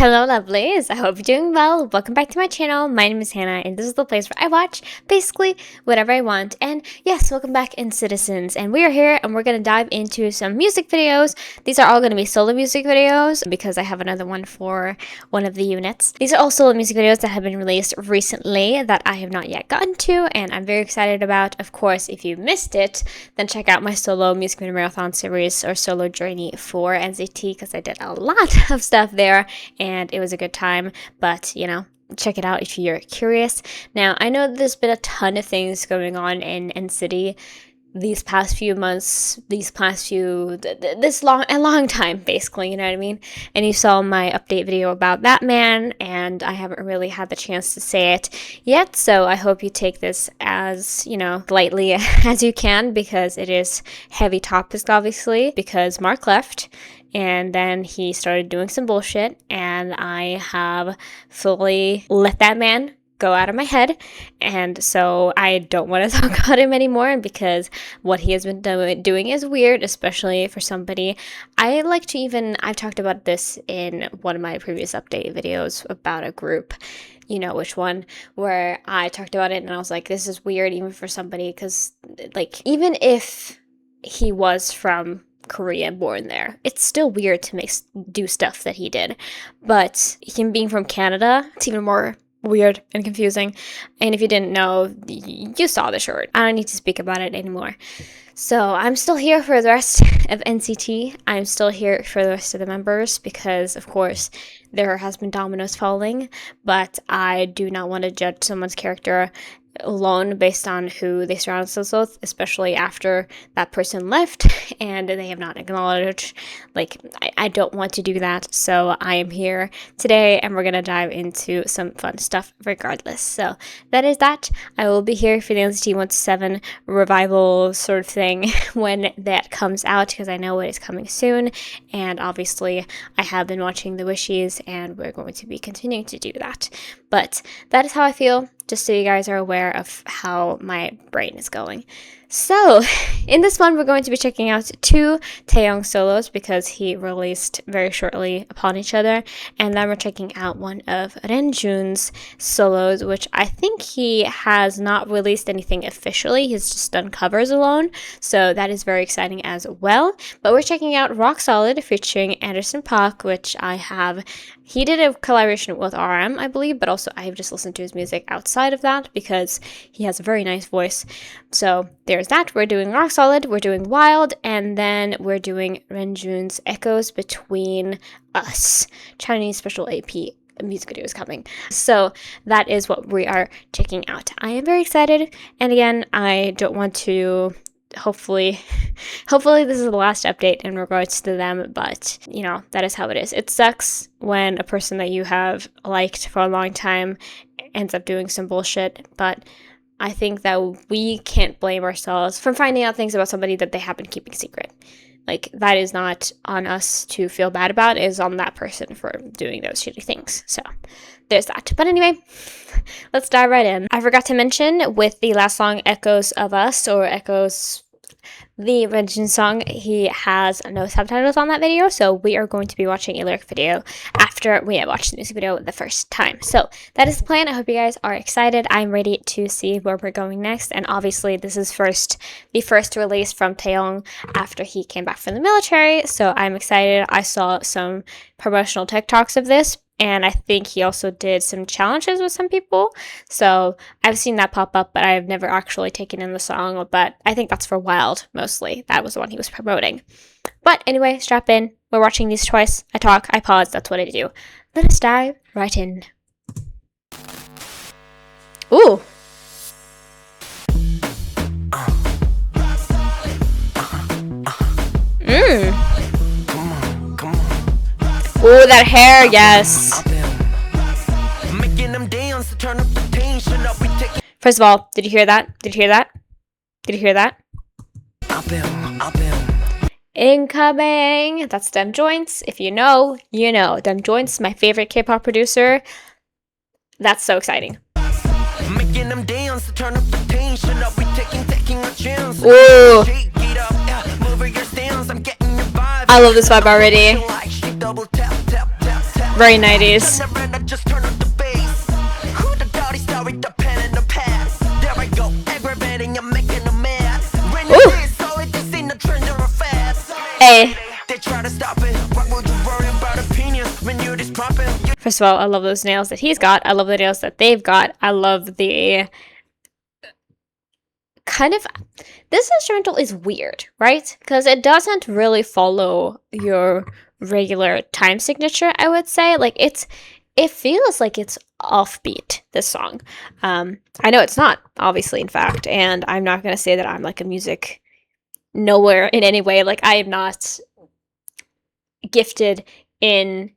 Hello lovelies, I hope you're doing well. Welcome back to my channel. My name is Hannah and this is the place where I watch basically whatever I want. And yes, welcome back NCTZENs, and we are here and we're going to dive into some music videos. These are all going to be solo music videos because I have another one for one of the units. These are all solo music videos that have been released recently that I have not yet gotten to and I'm very excited about. Of course, if you missed it, then check out my solo music video marathon series or solo journey for NCT because I did a lot of stuff there and it was a good time. But you know, check it out if you're curious. Now, I know there's been a ton of things going on in NCT these past few months, this long time, basically, you know what I mean? And you saw my update video about that man, and I haven't really had the chance to say it yet, so I hope you take this as, you know, lightly as you can, because it is heavy topics, obviously, because Mark left, and then he started doing some bullshit, and I have fully let that man go out of my head, and so I don't want to talk about him anymore because what he has been doing is weird, especially for somebody. I've talked about this in one of my previous update videos about a group, you know which one, where I talked about it and I was like, this is weird even for somebody, because like, even if he was from Korea, born there, it's still weird to do stuff that he did. But him being from Canada, it's even more weird and confusing. And if you didn't know, you saw the short. I don't need to speak about it anymore. So I'm still here for the rest of NCT. I'm still here for the rest of the members because, of course, there has been dominoes falling, but I do not want to judge someone's character alone based on who they surround themselves with, especially after that person left and they have not acknowledged. Like, I don't want to do that, so I am here today and we're gonna dive into some fun stuff regardless. So that is that. I will be here for the NCT 127 revival sort of thing when that comes out, because I know it is coming soon, and obviously I have been watching the wishes and we're going to be continuing to do that. But that is how I feel, just so you guys are aware of how my brain is going. So, in this one, we're going to be checking out two TAEYONG solos because he released very shortly upon each other. And then we're checking out one of Renjun's solos, which I think he has not released anything officially. He's just done covers alone. So that is very exciting as well. But we're checking out Rock Solid featuring Anderson Paak, which he did a collaboration with RM, I believe, but also I have just listened to his music outside of that because he has a very nice voice. So there's that. We're doing Rock Solid, we're doing Wild, and then we're doing Renjun's Echoes Between Us. Chinese special AP music video is coming. So that is what we are checking out. I am very excited, and again, I don't want to... Hopefully this is the last update in regards to them, but you know, that is how it is. It sucks when a person that you have liked for a long time ends up doing some bullshit, but I think that we can't blame ourselves for finding out things about somebody that they have been keeping secret. Like, that is not on us to feel bad about, it is on that person for doing those shitty things. So there's that. But anyway, let's dive right in. I forgot to mention with the last song, Echoes of Us, or Echoes, the Renjun song, he has no subtitles on that video, so we are going to be watching a lyric video after we have watched the music video the first time. So that is the plan. I hope you guys are excited. I'm ready to see where we're going next, and obviously this is the first release from TAEYONG after he came back from the military, so I'm excited. I saw some promotional TikToks of this, and I think he also did some challenges with some people. So I've seen that pop up, but I've never actually taken in the song. But I think that's for WYLD, mostly. That was the one he was promoting. But anyway, strap in. We're watching these twice. I talk, I pause. That's what I do. Let us dive right in. Ooh. Ooh, that hair, yes. First of all, did you hear that? Did you hear that? Did you hear that? Incoming! That's Dem Joints. If you know, you know. Dem Joints, my favorite K-pop producer. That's so exciting. Ooh. I love this vibe already. Very 90s. Ooh. Hey. First of all, I love those nails that he's got. I love the nails that they've got. I love the kind of... This instrumental is weird, right? Because it doesn't really follow your regular time signature, I would say. Like, it feels like it's offbeat, this song. I know it's not, obviously, in fact, and I'm not going to say that I'm like a music nowhere in any way. Like, I am not gifted in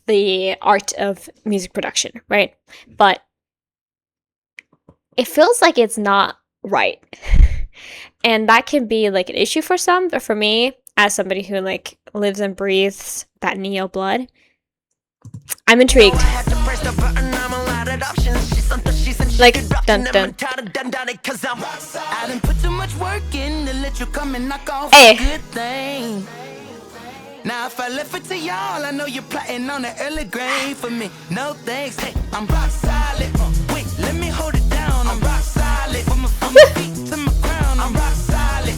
the art of music production, right? But it feels like it's not right. And that can be like an issue for some, but for me, as somebody who like lives and breathes that neo blood, I'm intrigued. Like, dun dun. Hey. Now if I left it to y'all, I know you're plotting on an early grave for me. No thanks, hey, I'm rock solid. Wait, let me hold it down. I'm rock solid. From my feet to my crown, I'm rock solid.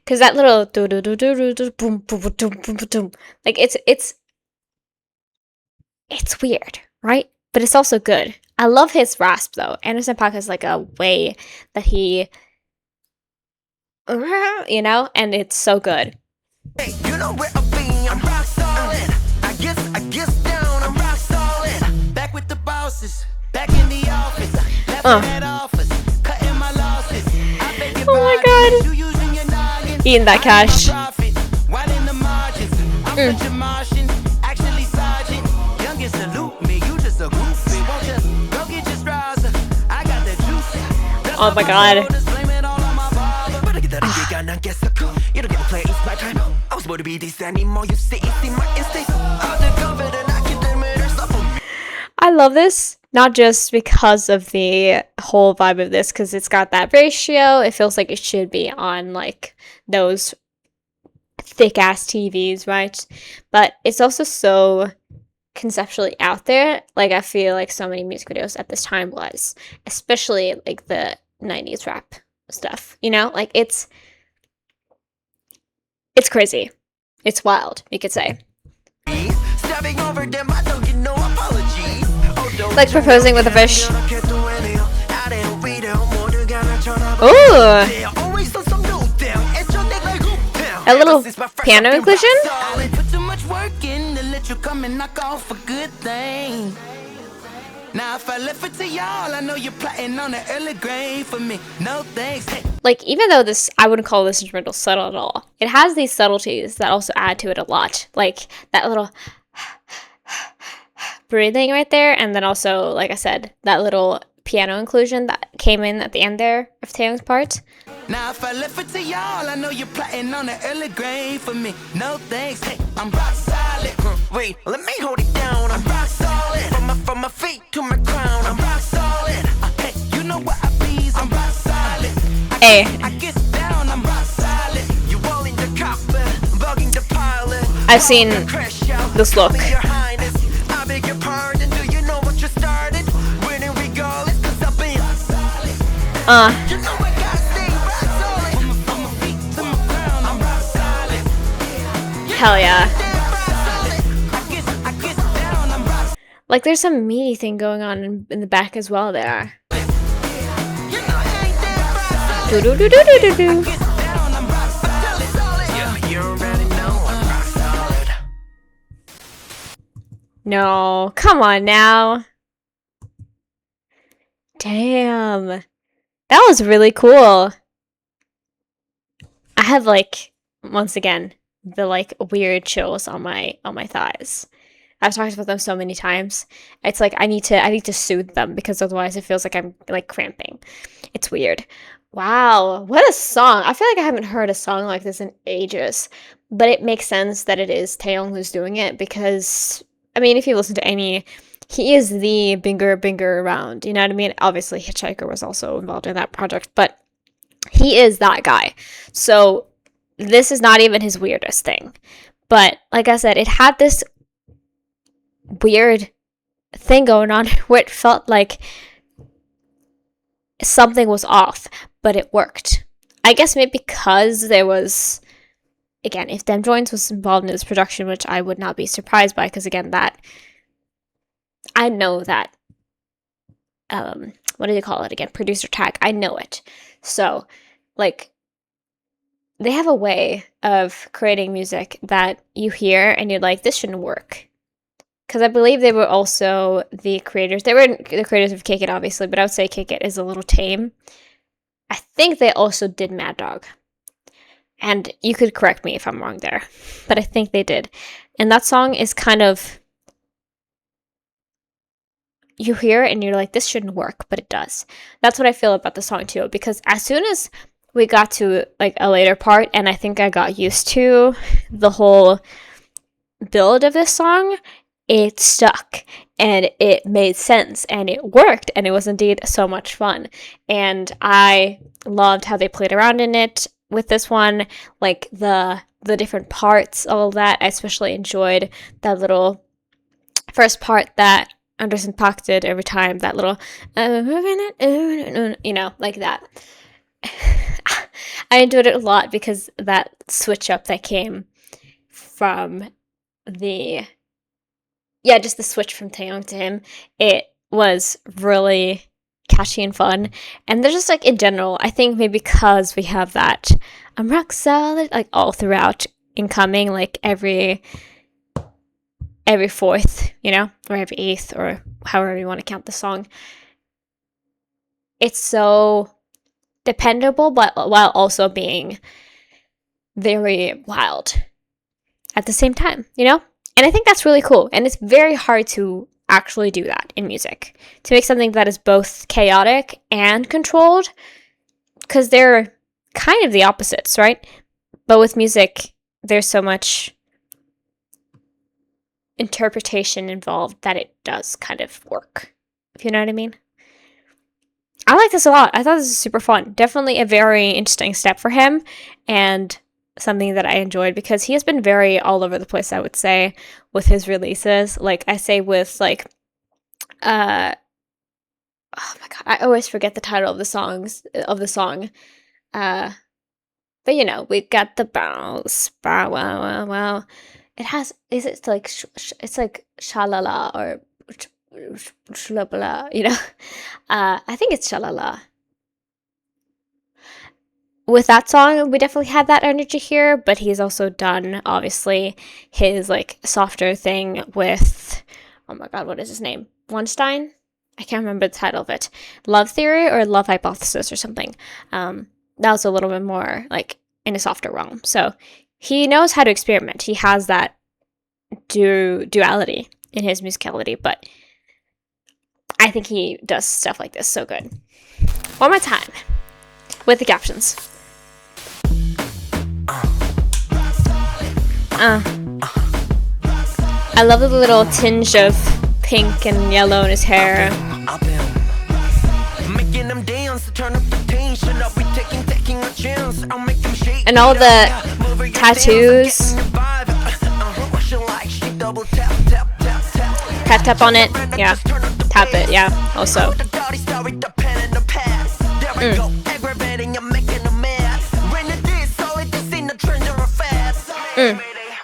Cause that little do do do do do do boom boom boom boom boom, like it's weird, right? But it's also good. I love his rasp though. Anderson .Paak has like a way that he, you know, and it's so good. Hey, you know where I've been, I'm rock solid. I guess down, I'm rock solid. Back with the bosses, back in the office. Left that office, cutting my losses. Oh my god. Eating that cash. Actually sergeant, youngest salute me. You just a goofy. Won't you go get your straws? I got the juice. Oh my god. You don't get to play it's my time. I was supposed to be this anymore. You see my instincts. I love this, not just because of the whole vibe of this, because it's got that ratio. It feels like it should be on like those thick ass TVs, right? But it's also so conceptually out there. Like, I feel like so many music videos at this time was, especially like the 90s rap stuff, you know? Like, it's crazy. It's wild, you could say. Like proposing with a fish. Ooh! A little piano inclusion? Now if I left it to y'all, I know you're plotting on an early grave for me. No thanks. Like, even though this, I wouldn't call this instrumental subtle at all, it has these subtleties that also add to it a lot. Like that little breathing right there, and then also, like I said, that little piano inclusion that came in at the end there of TAEYONG's part. Now if I left it to y'all, I know you're plotting on an early grave for me. No thanks. Hey, I'm rock solid. Wait, let me hold it down. I'm rock solid. From my feet to my crown, I'm rock solid. Hey, you know what I be? I'm rock solid. Hey. I get down, I'm rock solid. You all in the cockpit, bugging the pilot. I've seen this look. I beg your pardon, do you know what you started? Winning regardless, cause I've been you know I gotta stay rock solid. From my feet to my crown, I'm rock solid. Hell yeah. Like, there's some meaty thing going on in the back as well there. Do do do do do do do. No, come on now. Damn. That was really cool. I have, like, once again, the like weird chills on my thighs. I've talked about them so many times. It's like I need to soothe them, because otherwise it feels like I'm like cramping. It's weird. Wow, what a song. I feel like I haven't heard a song like this in ages. But it makes sense that it is TAEYONG who's doing it, because I mean, if you listen to any, he is the binger around, you know what I mean? Obviously Hitchhiker was also involved in that project, but he is that guy. So this is not even his weirdest thing. But like I said, it had this weird thing going on where it felt like something was off, but it worked. I guess maybe because there was, again, if Dem Jones was involved in this production, which I would not be surprised by, because again, that I know that what do they call it again? Producer tag. I know it. So, like, they have a way of creating music that you hear and you're like, this shouldn't work. Because I believe they were also the creators. They were the creators of Kick It, obviously, but I would say Kick It is a little tame. I think they also did Mad Dog. And you could correct me if I'm wrong there. But I think they did. And that song is kind of, you hear it and you're like, this shouldn't work, but it does. That's what I feel about the song too. Because as soon as we got to like a later part, and I think I got used to the whole build of this song, it stuck and it made sense and it worked, and it was indeed so much fun. And I loved how they played around in it with this one, like the different parts, all of that. I especially enjoyed that little first part that Anderson Paak did every time, that little you know, like that. I enjoyed it a lot because that switch up that came from just the switch from TAEYONG to him, it was really catchy and fun. And they're just like, in general, I think maybe because we have that I'm rock solid like all throughout incoming, like every fourth, you know, or every eighth, or however you want to count the song. It's so dependable, but while also being very wild at the same time, you know? And I think that's really cool. And it's very hard to actually do that in music, to make something that is both chaotic and controlled, because they're kind of the opposites, right? But with music, there's so much interpretation involved that it does kind of work, if you know what I mean. I like this a lot. I thought this was super fun. Definitely a very interesting step for him, and something that I enjoyed, because he has been very all over the place, I would say, with his releases. Like, I say with, like, oh my god, I always forget the title of the song. But you know, we got the bounce, bow, wow, wow, wow. It has, it's like shalala or shalala, you know? I think it's shalala. With that song, we definitely had that energy here, but he's also done, obviously, his, like, softer thing with, oh my god, what is his name? Weinstein? I can't remember the title of it. Love Theory or Love Hypothesis or something. That was a little bit more, like, in a softer realm. So, he knows how to experiment. He has that duality in his musicality, but I think he does stuff like this so good. One more time, with the captions. I love the little tinge of pink and yellow in his hair. And all the tattoos. Tap on it. Yeah. Tap it. Yeah. Also.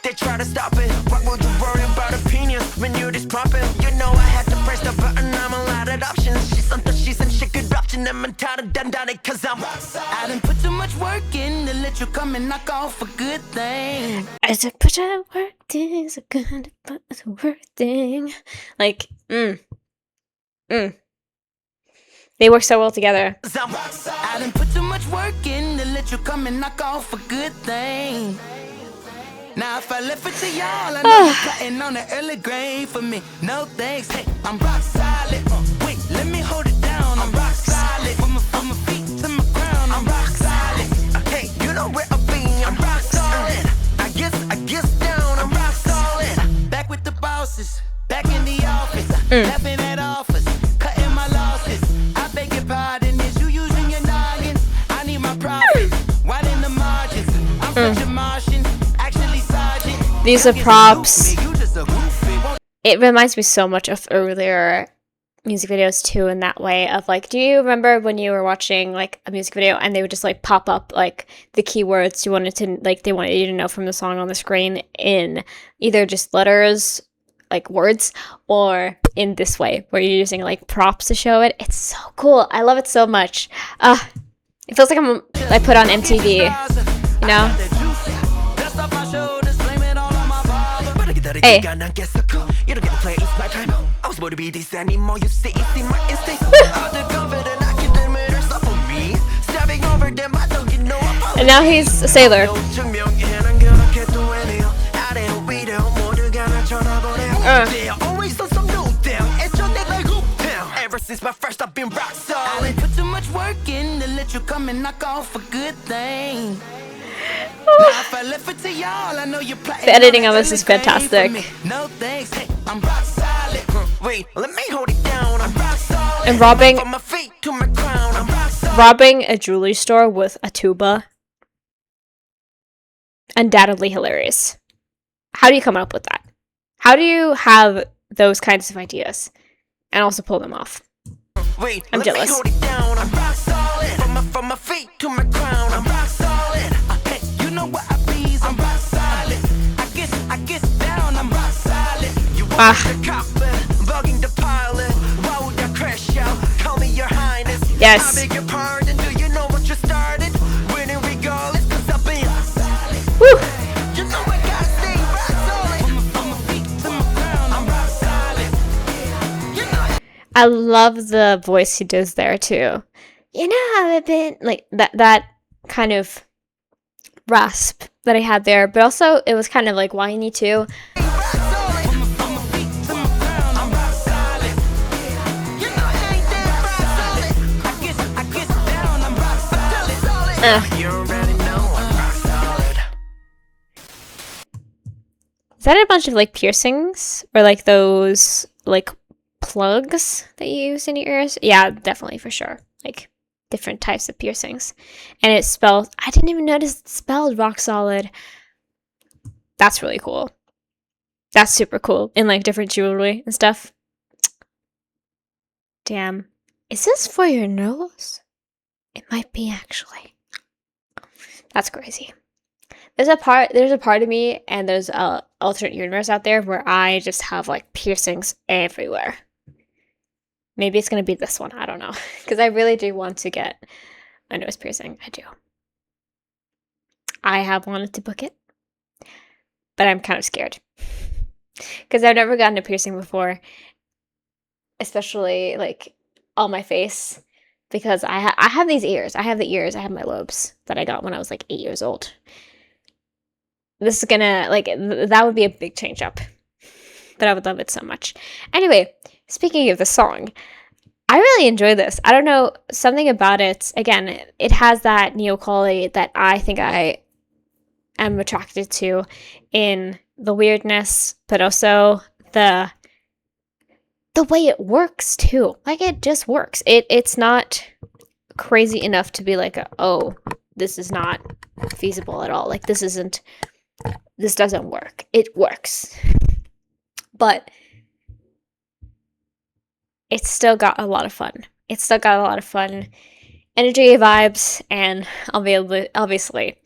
They try to stop it. What would you worry about opinions when you just pop it? You know I had to press the button. I'm allowed options. She's something she's in. She could option them and tired of done it. Cause I didn't put too much work in to let you come and knock off a good thing. I said, put your work in, so good, but it's a work thing. Like, They work so well together. I didn't put too much work in to let you come and knock off a good thing. Now if I left it to y'all, I know you're plotting on an early grave for me. No thanks, hey, I'm rock solid. Wait, let me hold it down. I'm rock solid. From my feet to my crown, I'm rock solid. Hey, you know where I've been, I'm rock solid. I guess down, I'm rock solid. Back with the bosses, back in the office, laughing at offers, cutting my losses. I beg your pardon, is you using your noggin? I need my profit, wide in the margins. I'm such a Martian. These are props. it reminds me so much of earlier music videos too, in that way of like, do you remember when you were watching like a music video and they would just like pop up like the keywords you wanted to, like they wanted you to know from the song on the screen in either just letters, like words, or in this way where you're using like props to show it. It's so cool. I love it so much. It feels like I'm like put on MTV, you know? Hey. And now he's a sailor. Ever since my first, I've been rock solid. I put too much work in to let you come and knock off a good thing. The editing of this is fantastic. No thanks, hey, I'm rock solid. Wait, let me hold it down. I'm rock solid. And robbing a jewelry store with a tuba. Undoubtedly hilarious. How do you come up with that? How do you have those kinds of ideas and also pull them off? Wait, I'm jealous. Hold it down. I'm rock solid. From my feet to my crown, I'm rock solid. Hey, you know what I be? I'm rock solid. I get down. I'm rock solid. You want the cockpit, bugging the pilot. Why would I crash out? Call me your highness. Yes. I beg your pardon. Do you know what you started? Winning regardless, 'cause I've been rock solid. Woo. You know I gotta stay rock solid. From my feet to my crown, I'm rock solid. You know. I love the voice he does there too. You know how I've been like that kind of rasp that I had there, but also it was kind of like whiny too. Is that a bunch of like piercings or like those like plugs that you use in your ears? Yeah, definitely, for sure. Like different types of piercings. And it's spelled, I didn't even notice it's spelled rock solid. That's really cool. That's super cool. In like different jewelry and stuff. Damn. Is this for your nose? It might be, actually. That's crazy. There's a part of me, and there's a alternate universe out there where I just have like piercings everywhere. Maybe it's gonna be this one. I don't know, because I really do want to get a nose piercing. I do. I have wanted to book it, but I'm kind of scared because I've never gotten a piercing before, especially like on my face, because I have these ears. I have the ears. I have my lobes that I got when I was like 8 years old. This is gonna, like, that would be a big change up. But I would love it so much. Anyway, speaking of the song, I really enjoy this. I don't know, something about it, again, it has that neo-quality that I think I am attracted to in the weirdness, but also the way it works too. Like, it just works. It's not crazy enough to be like, oh, this is not feasible at all. Like, this doesn't work. It works. But it's still got a lot of fun. It's still got a lot of fun energy, vibes, and obviously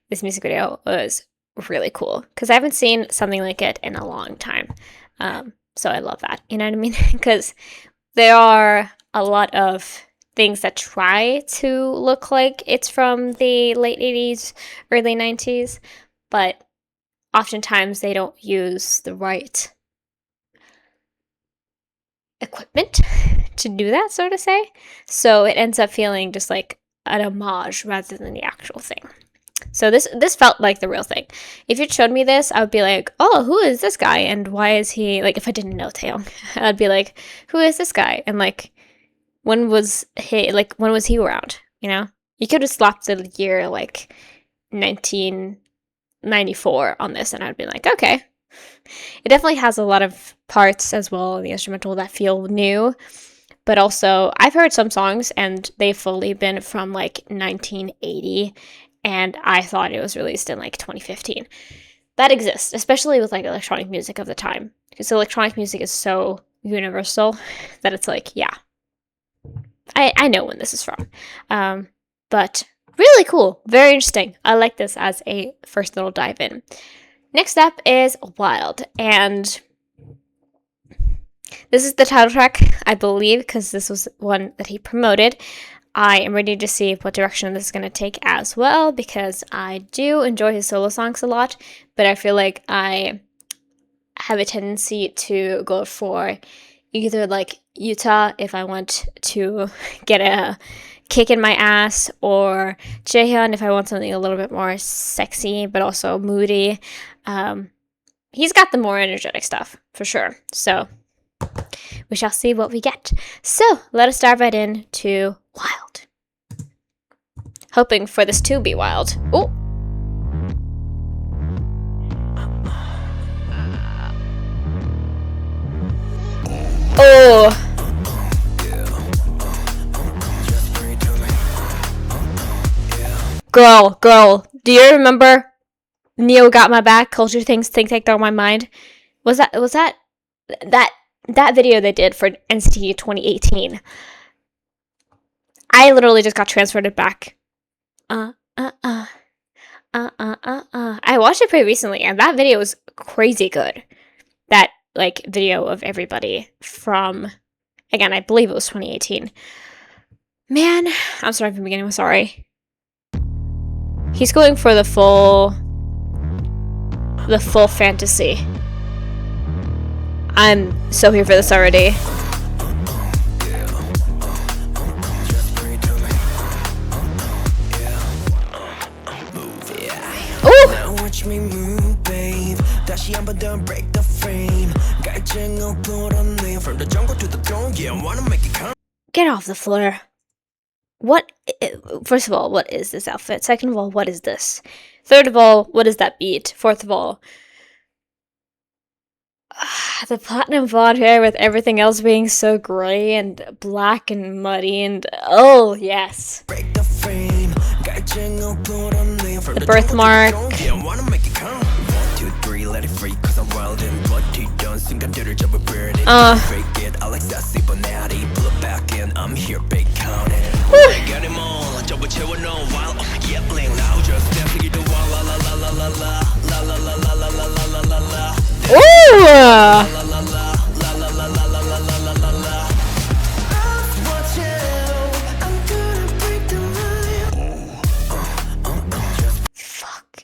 this music video was really cool because I haven't seen something like it in a long time. So I love that. You know what I mean? Because there are a lot of things that try to look like it's from the late 80s, early 90s, but oftentimes they don't use the right equipment to do that, so to say. So it ends up feeling just like an homage rather than the actual thing. So this felt like the real thing. If you showed me this, I would be like, oh, who is this guy? And why is he, like, if I didn't know TAEYONG, I'd be like, who is this guy? And like, when was he around? You know? You could have slapped the year like 1994 on this and I'd be like, okay. It definitely has a lot of parts as well in the instrumental that feel new, but also I've heard some songs and they've fully been from like 1980 and I thought it was released in like 2015. That exists, especially with like electronic music of the time. Because electronic music is so universal that it's like, yeah, I know when this is from. But really cool, very interesting. I like this as a first little dive in. Next up is WYLD, and this is the title track, I believe, because this was one that he promoted. I am ready to see what direction this is going to take as well, because I do enjoy his solo songs a lot, but I feel like I have a tendency to go for either like Utah if I want to get a kick in my ass, or Jaehyun if I want something a little bit more sexy but also moody. He's got the more energetic stuff for sure, so we shall see what we get. So let us dive right into WYLD, hoping for this to be wild. Oh, oh, girl, do you remember Neo Got My Back, Culture Things, Think Take Throw My Mind? Was that video they did for NCT 2018? I literally just got transported back. I watched it pretty recently, and that video was crazy good. That like video of everybody from, again, I believe it was 2018. Man, I'm sorry from the beginning. I'm sorry. He's going for the full fantasy. I'm so here for this already. Ooh! Watch me move, babe. Break the frame. From the jungle to the throne, yeah, I wanna make it come. Get off the floor. What? First of all, what is this outfit? Second of all, what is this? Third of all, what is that beat? Fourth of all, the platinum blonde hair with everything else being so gray and black and muddy and oh yes. Break the frame. The birthmark. Fuck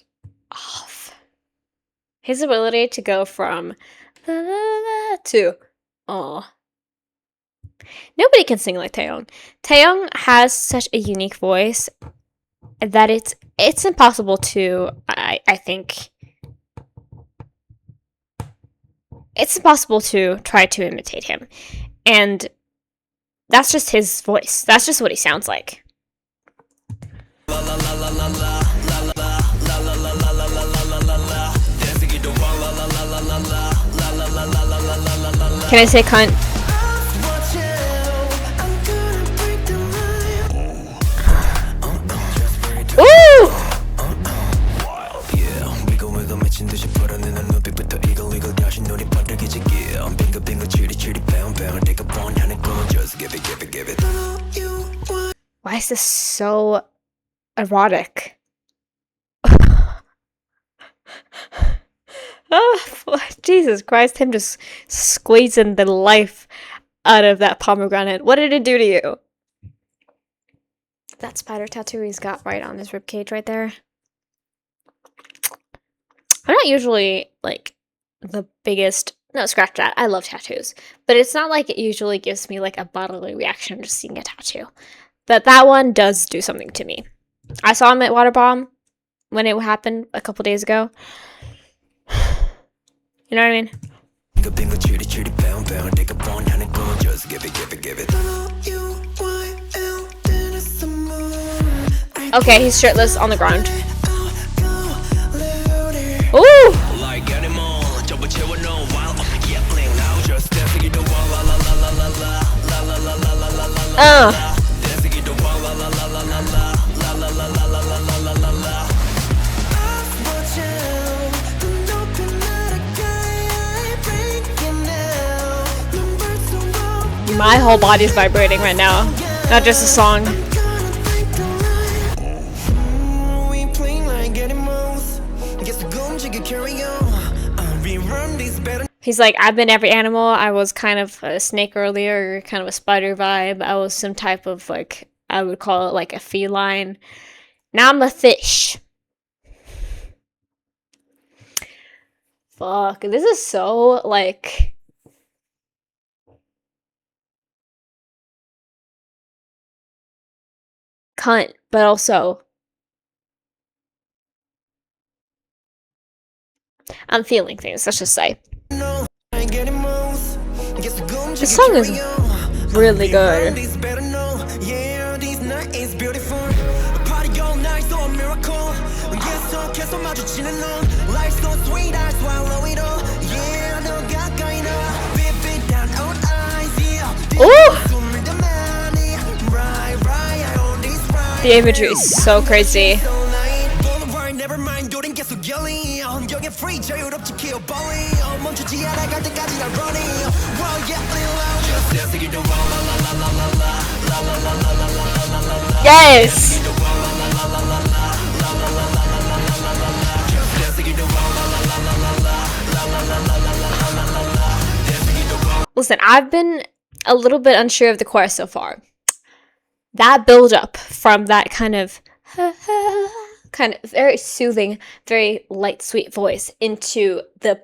off. His ability to go from la, la, la, to oh. Nobody can sing like Taeyong. Taeyong has such a unique voice that it's impossible to, I think, it's impossible to try to imitate him. And that's just his voice. That's just what he sounds like. Can I say cunt? Ooh! Why is this so erotic? Oh, Jesus Christ, him just squeezing the life out of that pomegranate. What did it do to you? That spider tattoo he's got right on his ribcage right there. I'm not usually, like, the biggest... No, scratch that. I love tattoos. But it's not like it usually gives me, like, a bodily reaction just seeing a tattoo. But that one does do something to me. I saw him at Waterbomb when it happened a couple days ago. You know what I mean? Okay, he's shirtless on the ground. Ooh! my whole body's vibrating right now, not just a song. He's like, I've been every animal. I was kind of a snake earlier, kind of a spider vibe. I was some type of, like, I would call it like a feline. Now I'm a fish. Fuck, this is so, like... cunt, but also... I'm feeling things, let's just say. This song is really good. Ooh! The imagery is so crazy. Yes! Listen, I've been a little bit unsure of the chorus so far. That build up from that kind of very soothing, very light, sweet voice into the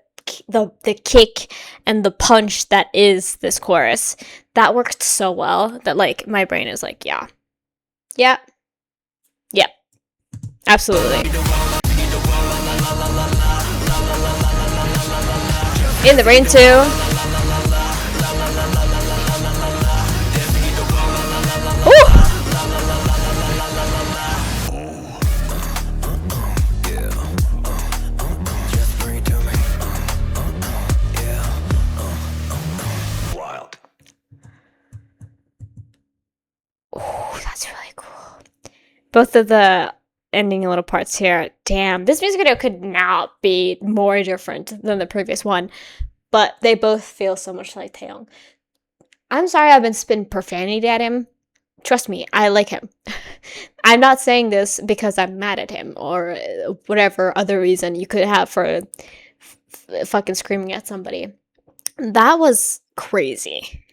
kick and the punch that is this chorus, that worked so well that, like, my brain is like, yeah, absolutely. In the rain too. Both of the ending little parts here, damn, this music video could not be more different than the previous one, but they both feel so much like Taeyong. I'm sorry I've been spitting profanity at him. Trust me, I like him. I'm not saying this because I'm mad at him or whatever other reason you could have for fucking screaming at somebody. That was crazy.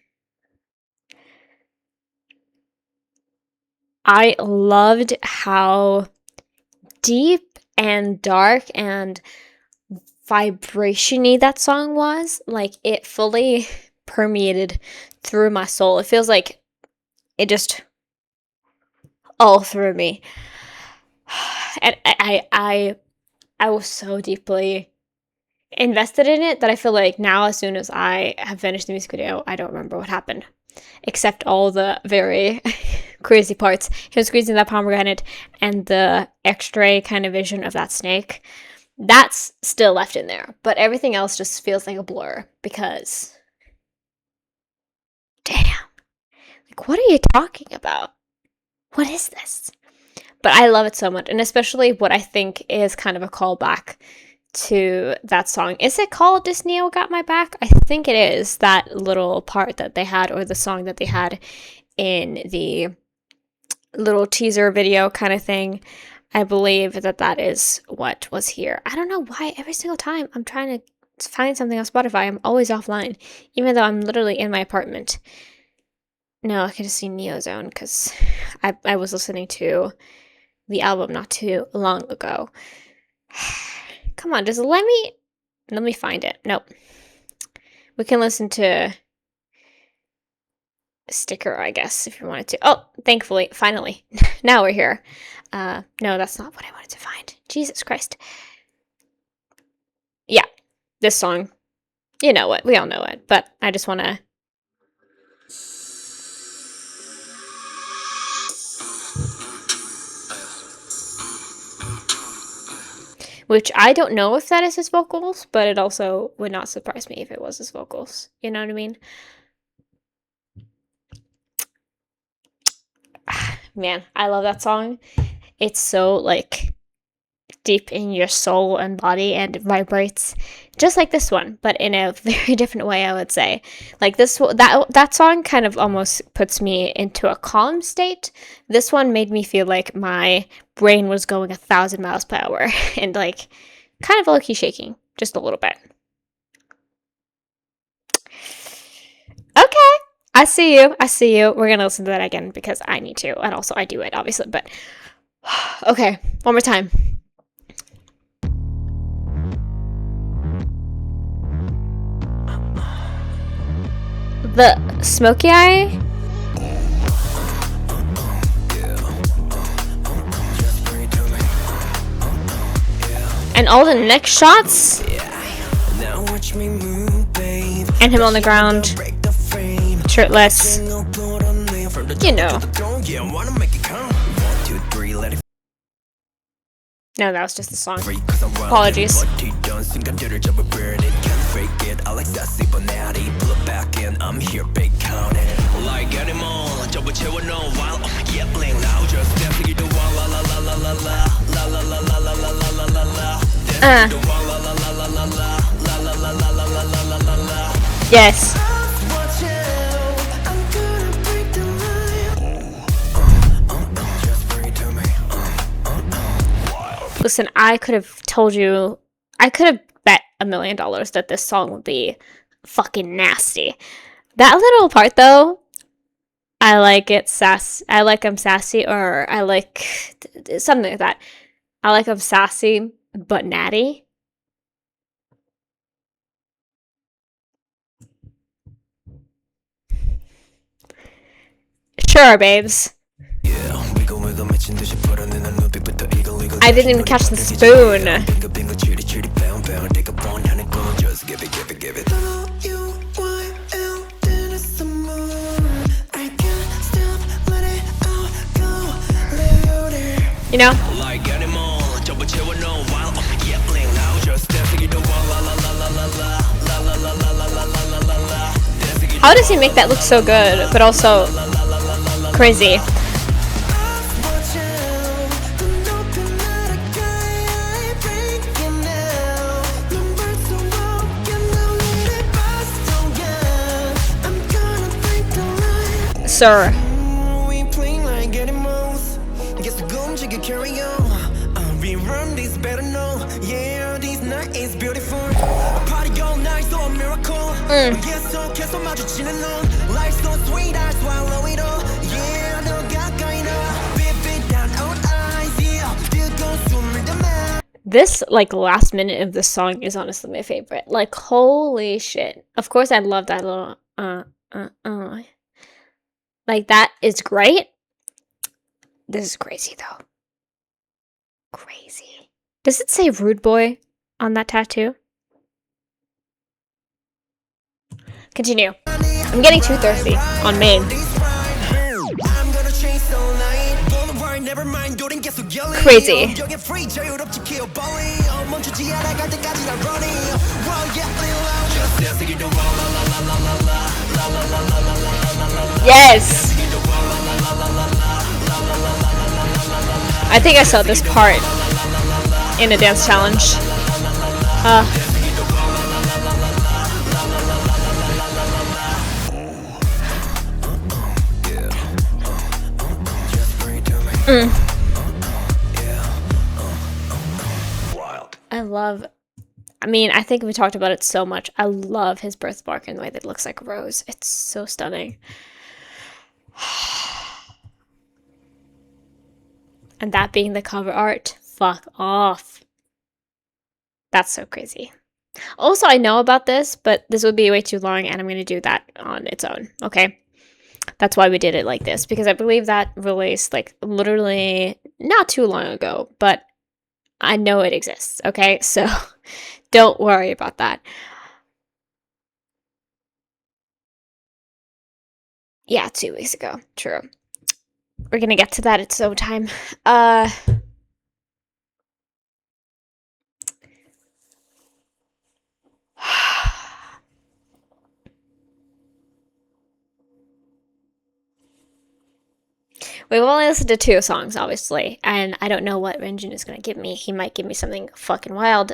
I loved how deep and dark and vibration-y that song was. Like, it fully permeated through my soul. It feels like it just all through me. And I was so deeply invested in it that I feel like now, as soon as I have finished the music video, I don't remember what happened. Except all the very crazy parts. Him squeezing that pomegranate and the x-ray kind of vision of that snake. That's still left in there. But everything else just feels like a blur because... damn. Like, what are you talking about? What is this? But I love it so much. And especially what I think is kind of a callback to that song. Is it called This Neo Got My Back? I think it is, that little part that they had, or the song that they had in the little teaser video kind of thing. I believe that that is what was here. I don't know why every single time I'm trying to find something on Spotify, I'm always offline, even though I'm literally in my apartment. No, I can just see Neozone because I was listening to the album not too long ago. Come on, just let me find it. Nope. We can listen to Sticker, I guess, if you wanted to. Oh, thankfully, finally. Now we're here. No, that's not what I wanted to find. Jesus Christ. Yeah, this song. You know it. We all know it. But I just want to... which I don't know if that is his vocals, but it also would not surprise me if it was his vocals. You know what I mean? Man, I love that song. It's so, like, deep in your soul and body, and it vibrates just like this one, but in a very different way, I would say. Like that song kind of almost puts me into a calm state. This one made me feel like my brain was going 1,000 miles per hour and like kind of low-key shaking just a little bit. Okay, I see you. We're gonna listen to that again because I need to, and also I do it obviously, but okay, one more time. The smoky eye. And all the neck shots. And him on the ground. Shirtless. You know. No, that was just the song. Apologies. Yes. Listen, I could have told you, I could have bet $1 million that this song would be fucking nasty. That little part though, I like it I like him sassy, or I like something like that. I like him sassy but natty. Sure, babes. I didn't even catch the spoon. You know? How does he make that look so good, but also crazy? Sir. This like last minute of the song is honestly my favorite. Like holy shit. Of course I love that little like that is great. This is crazy though. Crazy. Does it say rude boy on that tattoo? Continue. I'm getting too thirsty on main. Crazy. Yes. I think I saw this part in a dance challenge. I mean, I think we talked about it so much. I love his birthmark and the way that it looks like a rose. It's so stunning. And that being the cover art, fuck off. That's so crazy. Also, I know about this, but this would be way too long, and I'm going to do that on its own, okay? That's why we did it like this, because I believe that released, like, literally not too long ago, but I know it exists, okay? So don't worry about that. Yeah, 2 weeks ago. True. We're gonna get to that at some time. We've only listened to 2 songs, obviously, and I don't know what Renjun is gonna give me. He might give me something fucking wild.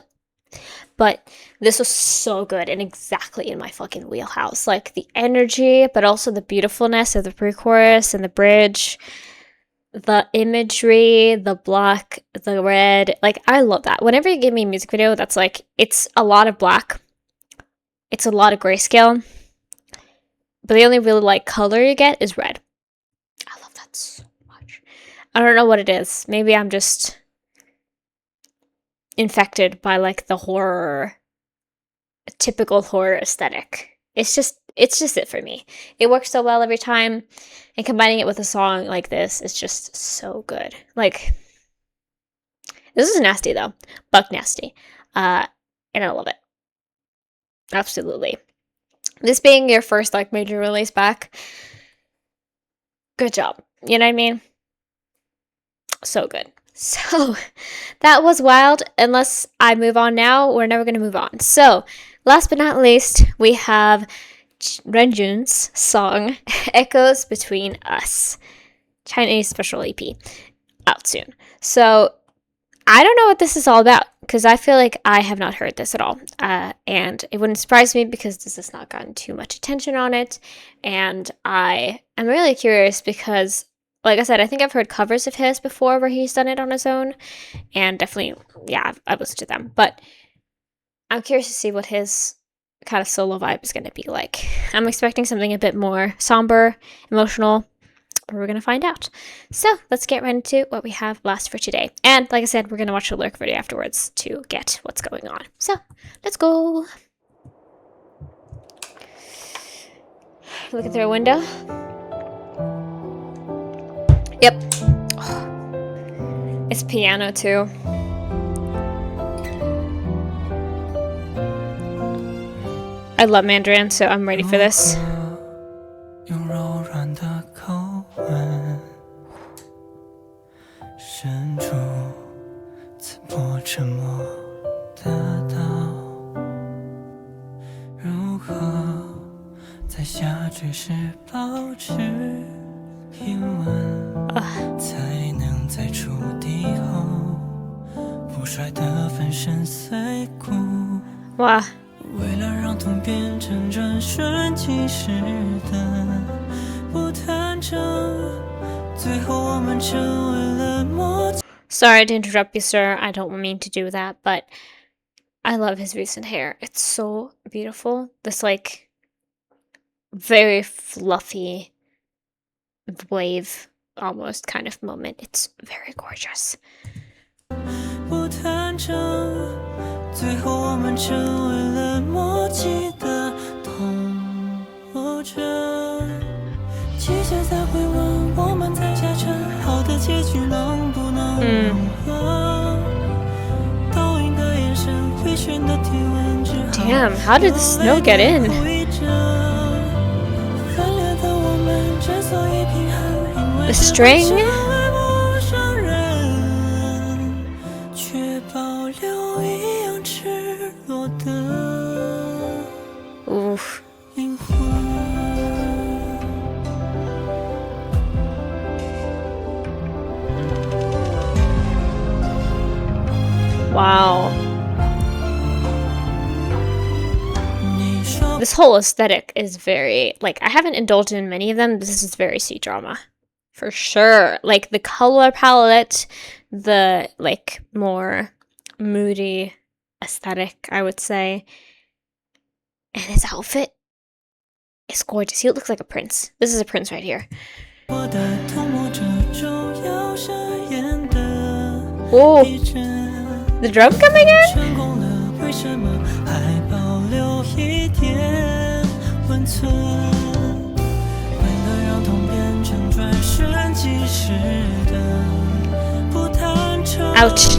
but this was so good and exactly in my fucking wheelhouse. Like the energy, but also the beautifulness of the pre-chorus and the bridge, the imagery, the black, the red. Like, I love that. Whenever you give me a music video that's like, it's a lot of black, it's a lot of grayscale, but the only really like color you get is red. I love that so much. I don't know what it is. Maybe I'm just infected by like the horror, typical horror aesthetic. It's just it for me. It works so well every time, and combining it with a song like this is just so good. Like, this is nasty though, buck nasty, and I love it. Absolutely. This being your first like major release back, good job. You know what I mean? So good. So that was WYLD. Unless I move on now, we're never going to move on. So last but not least, we have Renjun's song Echoes Between Us, Chinese special EP, out soon. So I don't know what this is all about, because I feel like I have not heard this at all. And it wouldn't surprise me because this has not gotten too much attention on it. And I am really curious because, like I said, I think I've heard covers of his before where he's done it on his own. And definitely, yeah, I've listened to them. But I'm curious to see what his kind of solo vibe is going to be like. I'm expecting something a bit more somber, emotional, but we're going to find out. So let's get right into what we have last for today. And like I said, we're going to watch the lyric video afterwards to get what's going on. So let's go. Looking through a window. Yep. Oh, it's piano too. I love Mandarin, so I'm ready for this. Wow. 为了让痛变成转瞬即逝的不坦诚，最后我们成为了默契。Sorry to interrupt you, sir. I don't mean to do that, but I love his recent hair. It's so beautiful. This like very fluffy wave almost kind of moment. It's very gorgeous. 不坦诚，最后我们成为了默契的同谋者。季节在回温，我们在下沉，好的结局能不能融合？倒映的眼神，回旋的体温之后。Damn, how did the snow get in? The string? Oof. Wow. This whole aesthetic is very, like, I haven't indulged in many of them. This is very C-drama. For sure. Like, the color palette, the, like, more moody aesthetic, I would say. And his outfit is gorgeous. He looks like a prince. This is a prince right here. Oh, the drum coming in? Ouch.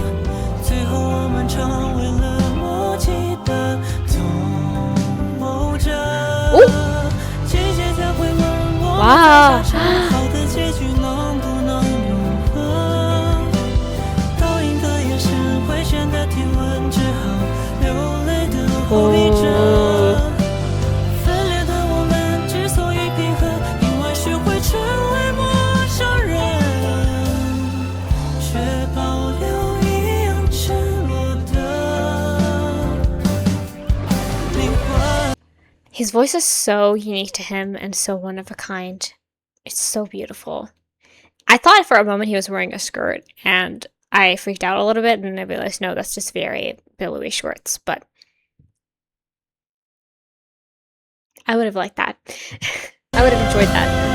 Ooh. Wow. His voice is so unique to him and so one of a kind. It's so beautiful. I thought for a moment he was wearing a skirt, and I freaked out a little bit, and then I realized, no, that's just very billowy shorts, but I would have liked that. I would have enjoyed that.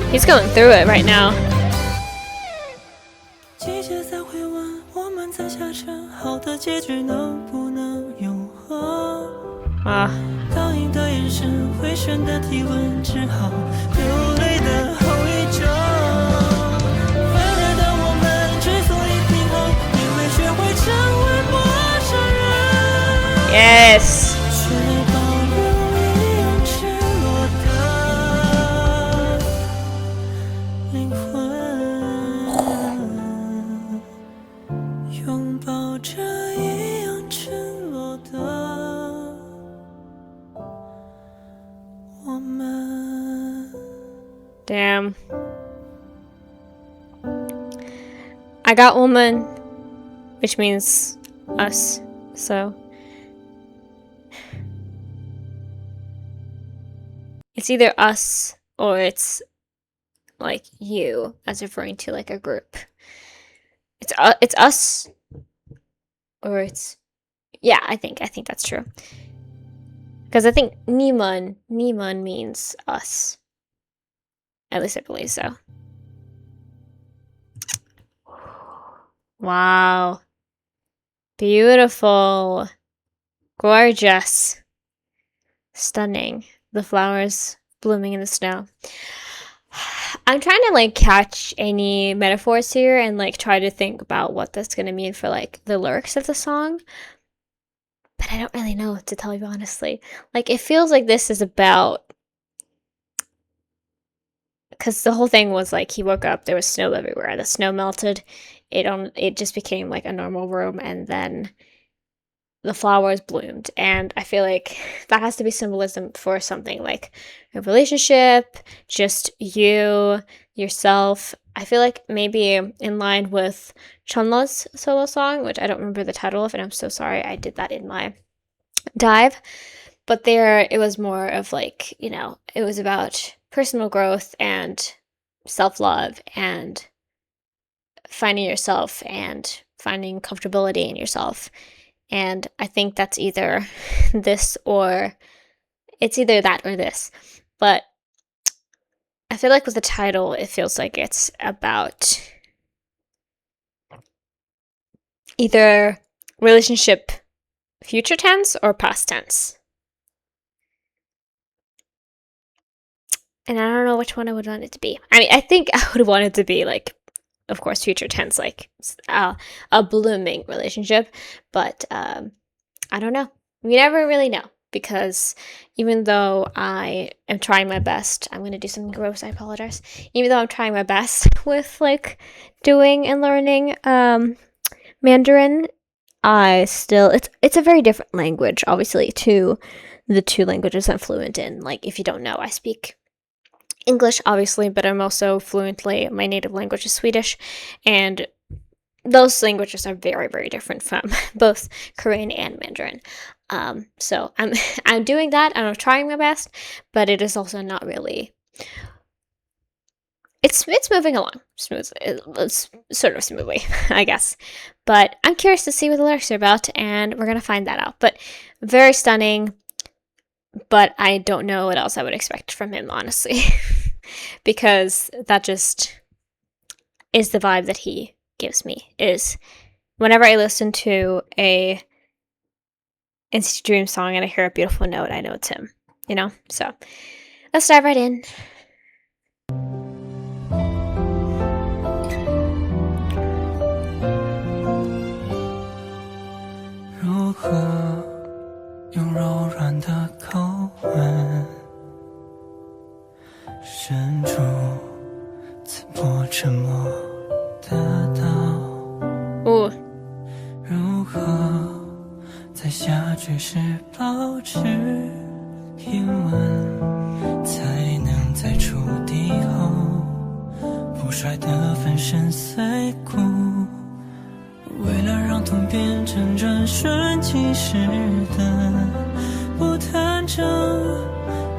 He's going through it right now. Yes. Damn. I got woman, which means us, so it's either us or it's like you, as referring to like a group. It's us or it's, yeah, I think that's true. Because I think Niman means us. At least I believe so. Wow. Beautiful. Gorgeous. Stunning. The flowers blooming in the snow. I'm trying to like catch any metaphors here and like try to think about what that's gonna mean for like the lyrics of the song. But I don't really know, to tell you honestly. Like, it feels like this is about, because the whole thing was like he woke up, there was snow everywhere, the snow melted, it just became like a normal room, and then the flowers bloomed. And I feel like that has to be symbolism for something like a relationship, just you, yourself. I feel like maybe in line with Chunla's solo song, which I don't remember the title of, and I'm so sorry, I did that in my dive. But there, it was more of like, you know, it was about personal growth and self-love and finding yourself and finding comfortability in yourself. And I think that's either this or it's either that or this. But I feel like with the title, it feels like it's about either relationship future tense or past tense. And I don't know which one I would want it to be. I mean, I think I would want it to be like, of course, future tense, like a blooming relationship. But I don't know. We never really know, because even though I am trying my best, I'm going to do something gross, I apologize. Even though I'm trying my best with like doing and learning Mandarin, I still, it's a very different language, obviously, to the two languages I'm fluent in. Like, if you don't know, I speak English, obviously, but I'm also fluently, my native language is Swedish, and those languages are very, very different from both Korean and Mandarin. So I'm doing that, and I'm trying my best, but it is also not really. It's moving along smoothly, it's sort of smoothly, I guess. But I'm curious to see what the lyrics are about, and we're gonna find that out. But very stunning. But I don't know what else I would expect from him, honestly, because that just is the vibe that he gives me. Is whenever I listen to a NCT Dream song and I hear a beautiful note, I know it's him, you know? So let's dive right in. Ooh. 如何在下坠时保持平稳，才能在触底后不摔得粉身碎骨，为了让痛变成转瞬即逝的不坦诚，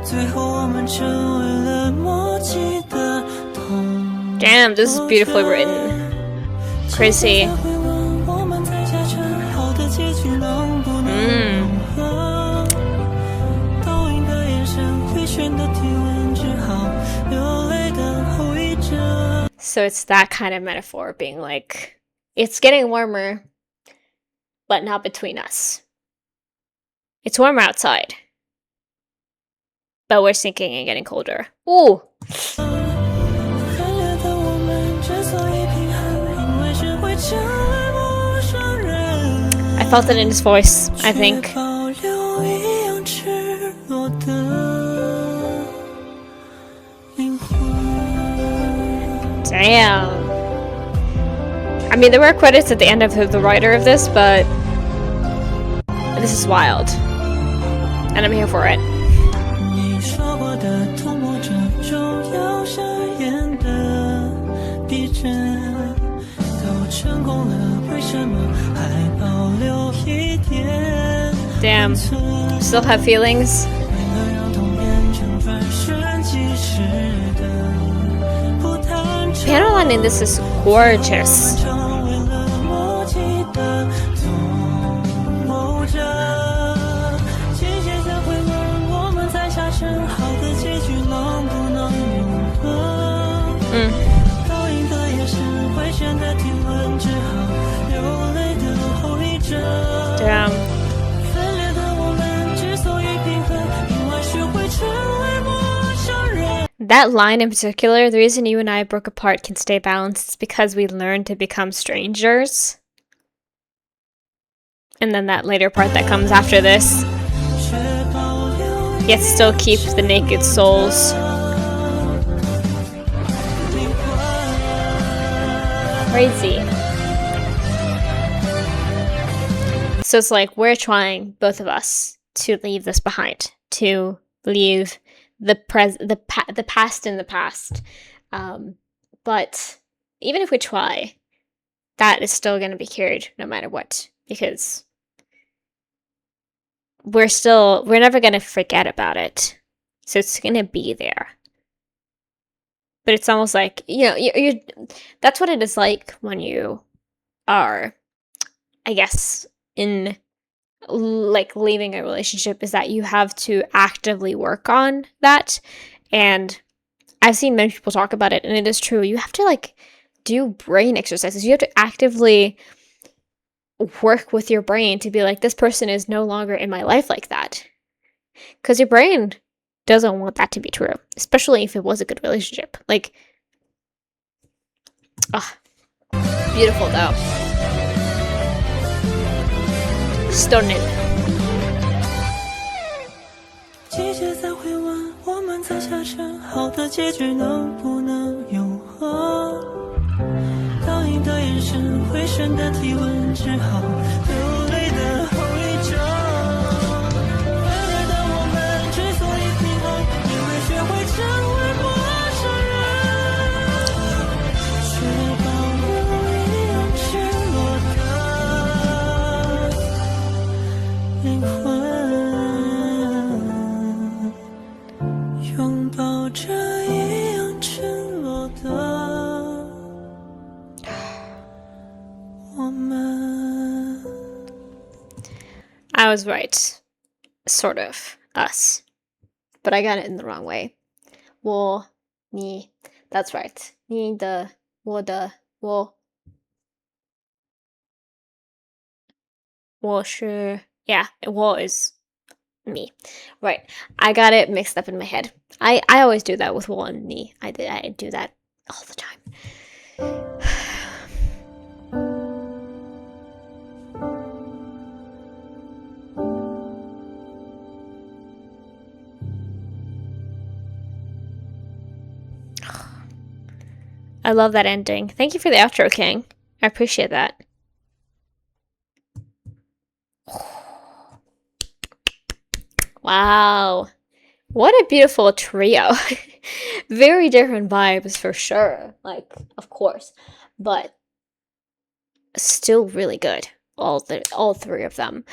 最后我们成为了默契的同。 Damn, this is beautifully written. Crazy. So it's that kind of metaphor, being like, it's getting warmer, but not between us. It's warmer outside, but we're sinking and getting colder. Ooh! I felt it in his voice, I think. Damn. I mean, there were credits at the end of the writer of this, but this is wild. And I'm here for it. Damn. Still have feelings. Piano line in this is gorgeous. Damn. That line in particular, the reason you and I broke apart can stay balanced is because we learned to become strangers. And then that later part that comes after this, yet still keep the naked souls. Crazy. So it's like we're trying, both of us, to leave this behind, to leave the past in the past. But even if we try, that is still going to be carried no matter what, because we're never going to forget about it. So it's going to be there. But it's almost like, you know, that's what it is like when you are, I guess, in like leaving a relationship, is that you have to actively work on that. And I've seen many people talk about it, and it is true. You have to like do brain exercises. You have to actively work with your brain to be like, this person is no longer in my life like that. Because your brain doesn't want that to be true, especially if it was a good relationship. Like, beautiful though. Stunning. I was right. Sort of. Us. But I got it in the wrong way. 我,你. That's right. 你的,我的,我. 我是, yeah, 我 is me. Right. I got it mixed up in my head. I always do that with 我 and 你. I do that all the time. I love that ending. Thank you for the outro, King. I appreciate that. Wow. What a beautiful trio. Very different vibes for sure, like, of course, but still really good. All three of them.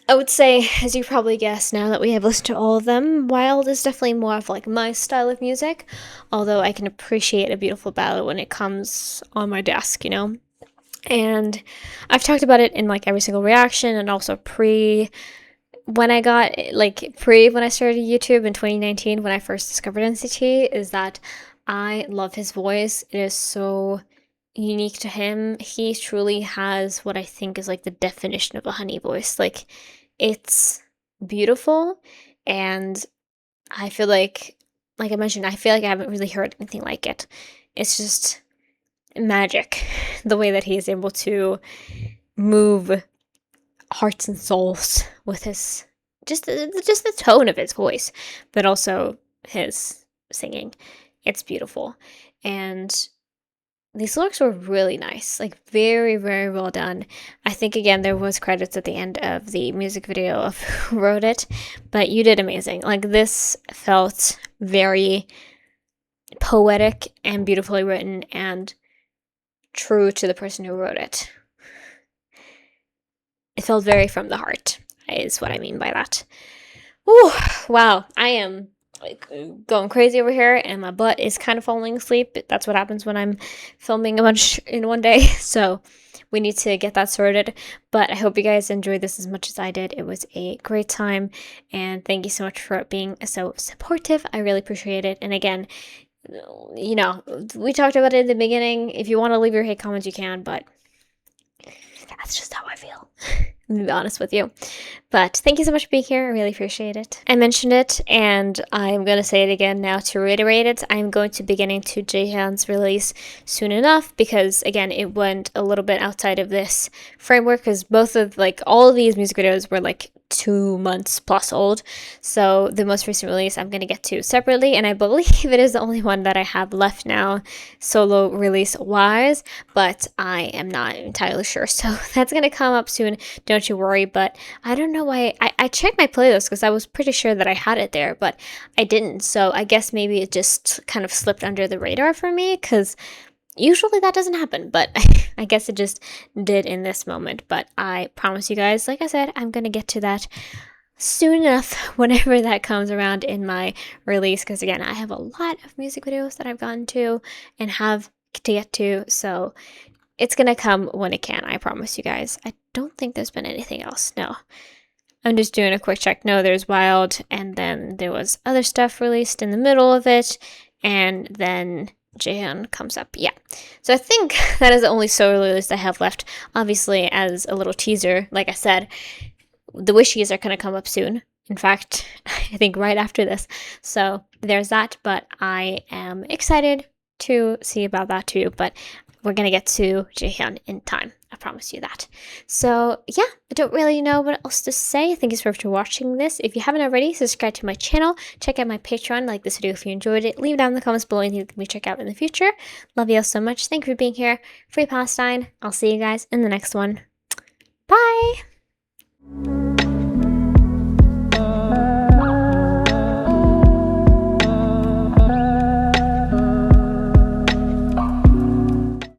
I would say, as you probably guessed now that we have listened to all of them, Wild is definitely more of like my style of music, although I can appreciate a beautiful ballad when it comes on my desk, you know? And I've talked about it in like every single reaction and also when I started YouTube in 2019 when I first discovered NCT, is that I love his voice. It is so unique to him. He truly has what I think is like the definition of a honey voice. Like, it's beautiful, and I feel like I mentioned, I feel like I haven't really heard anything like it. It's just magic, the way that he is able to move hearts and souls with his just the tone of his voice, but also his singing. It's beautiful, and these lyrics were really nice, like very, very well done. I think again there was credits at the end of the music video of who wrote it, but you did amazing. Like, this felt very poetic and beautifully written and true to the person who wrote it. It felt very from the heart, is what I mean by that. Ooh, wow, I am like going crazy over here, and my butt is kind of falling asleep. That's what happens when I'm filming a bunch in one day, so we need to get that sorted. But I hope you guys enjoyed this as much as I did. It was a great time, and thank you so much for being so supportive. I really appreciate it. And again, you know, we talked about it in the beginning. If you want to leave your hate comments, you can, but that's just how I feel. I'm gonna be honest with you. But thank you so much for being here. I really appreciate it. I mentioned it, and I'm going to say it again now to reiterate it. I'm going to be getting to Jaehyun's release soon enough, because again, it went a little bit outside of this framework, because all of these music videos were like 2 months plus old. So the most recent release I'm going to get to separately, and I believe it is the only one that I have left now, solo release wise, but I am not entirely sure. So that's going to come up soon. Don't you worry. But I don't know why I checked my playlist, because I was pretty sure that I had it there, but I didn't. So I guess maybe it just kind of slipped under the radar for me, because usually that doesn't happen, but I guess it just did in this moment. But I promise you guys, like I said, I'm gonna get to that soon enough, whenever that comes around in my release, because again, I have a lot of music videos that I've gotten to and have to get to, so it's gonna come when it can, I promise you guys. I don't think there's been anything else, no. I'm just doing a quick check. No, there's Wild, and then there was other stuff released in the middle of it, and then Jaehyun comes up. Yeah. So I think that is the only solo release I have left. Obviously, as a little teaser, like I said, the Wishies are going to come up soon. In fact, I think right after this. So there's that, but I am excited to see about that too. But we're going to get to Jaehyun in time. I promise you that. So yeah, I don't really know what else to say. Thank you so much for watching this. If you haven't already, subscribe to my channel. Check out my Patreon. Like this video if you enjoyed it. Leave down in the comments below anything we check out in the future. Love you all so much. Thank you for being here. Free Palestine. I'll see you guys in the next one. Bye!